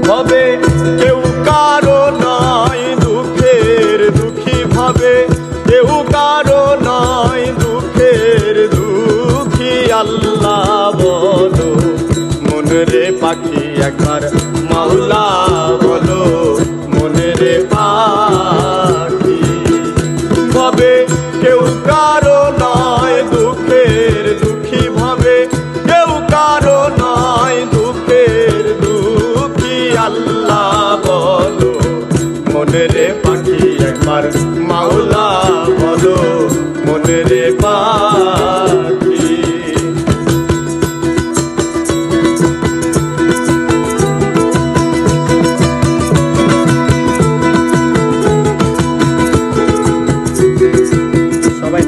ভবে, কেউ কারো নয় দুঃখের দুঃখী ভবে, কেউ কারো নয় দুঃখের দুঃখী। আল্লাহ বলো মনরে পাখি একবার মাওলা বলো মনরে পাখি ভবে, কেউ কারো নয় দুঃখের দুঃখী ভবে, কেউ কারো নয় দুঃখের দুঃখী। আল্লাহ বলো মনরে পাখি একবার মাওলা বলো মনরে পাখি। সবাই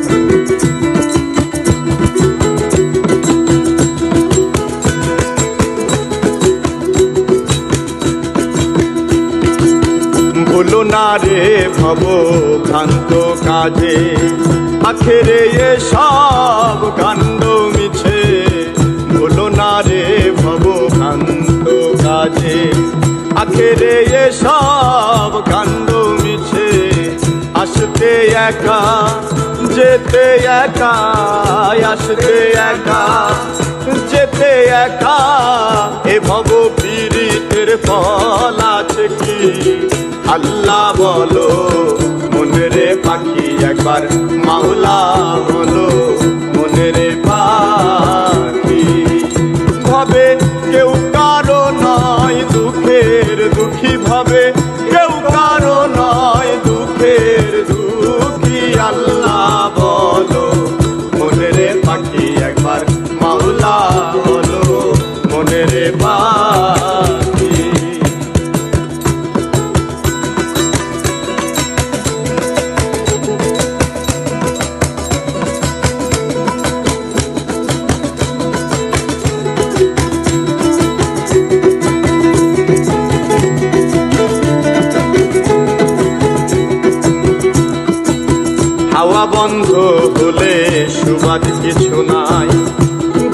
ভুলো না রে ভব ভ্রান্ত কাজে, আখেরে সব কাণ্ড মিছে। ভুলো না রে ভব ভ্রান্ত কাজে, আখেরে সব কাণ্ড মিছে। আসতে একা যেতে একা, আসতে একা যেতে একা, এ ভব পীড়িতের ফল আছে কি? আল্লাহ বলো মনরে পাখি একবার মাওলা বলো মনরে পাখি ভবে, কেউ কারো নয় দুঃখের দুঃখী ভবে, কেউ কারো নয় দুঃখের দুঃখী। আল্লাহ বলো মনরে পাখি একবার মাওলা বলো মনরে পাখি। হাওয়া বন্ধ হলে সুবাদ কিছু নাই,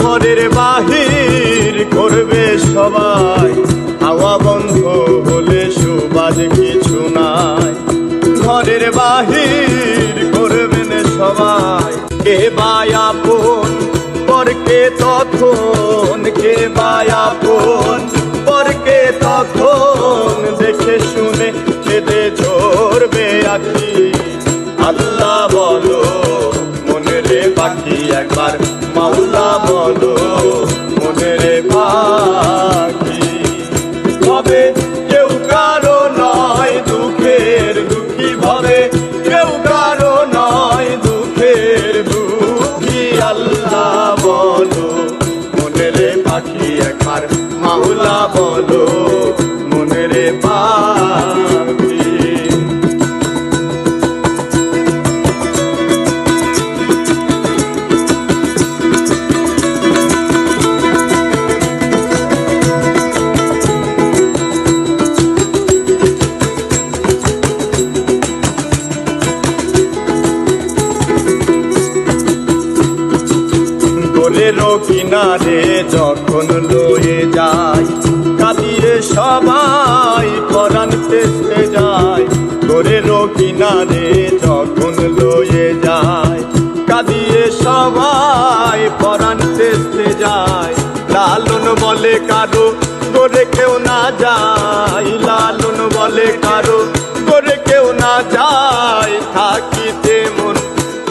ঘরের বাহির করবে সবাই। হাওয়া বন্ধ হলে সুবাদ কিছু নাই, ঘরের বাহির করবেন সবাই। কে বায়াপন পরকে তখন, কে বায়াপন পরকে তখন, দেখে শুনে কেঁদে ঝরবে আখি। আল্লাহ বলো মনরে পাখি একবার মাওলা বলো মনরে পাখি ভবে, কেউ কারো নয় দুঃখের দুঃখী ভবে, কেউ কারো নয় দুঃখের দুঃখী। আল্লাহ বলো মনরে পাখি একবার মাওলা বলো মনরে পাখি। কিনারে যখন লয়ে যায়, কাঁদিয়ে সবাই পরাণ পেতে যায়। গোরের কিনারে যখন লয়ে যায়, কাঁদিয়ে সবাই পরাণ পেতে যায়। লালন বলে কারো গোরে কেউ না যায়, লালন বলে কারো গোরে কেউ না যায়। থাকিতে মন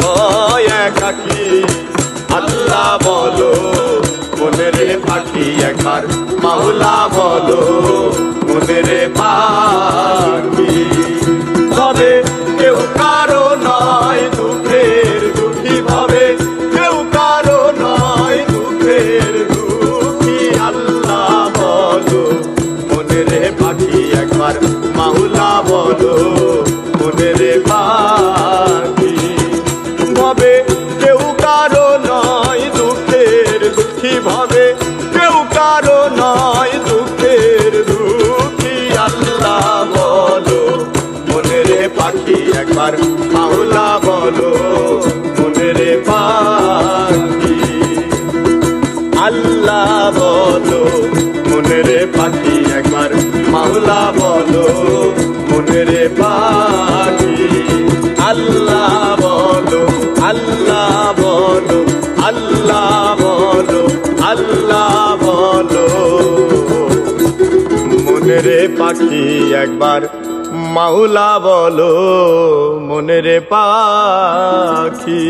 হয় একাকী। আল্লাহ বলো মনরে পাখি একবার মাওলা বলো মনরে পাখি ভবে, কেউ কারো নয় দুঃখের দুঃখী ভবে, কেউ কারো নয় দুঃখের দুঃখী। আল্লাহ বলো মনরে পাখি একবার মাওলা বলো মনরে পাখি ভবে, কেউ কারো নয় দুঃখের দুঃখী ভবে, কেউ কারো নয় দুঃখের দুঃখী। আল্লাহ বলো মনরে পাখি একবার মাওলা বলো মনরে পাখি। আল্লাহ বলো মনরে পাখি একবার মাওলা আল্লাহ বলো মনের পাখি আল্লাহ বলো আল্লাহ বলো আল্লাহ বলো আল্লাহ বলো মনের পাখি একবার মাওলা বলো মনের পাখি।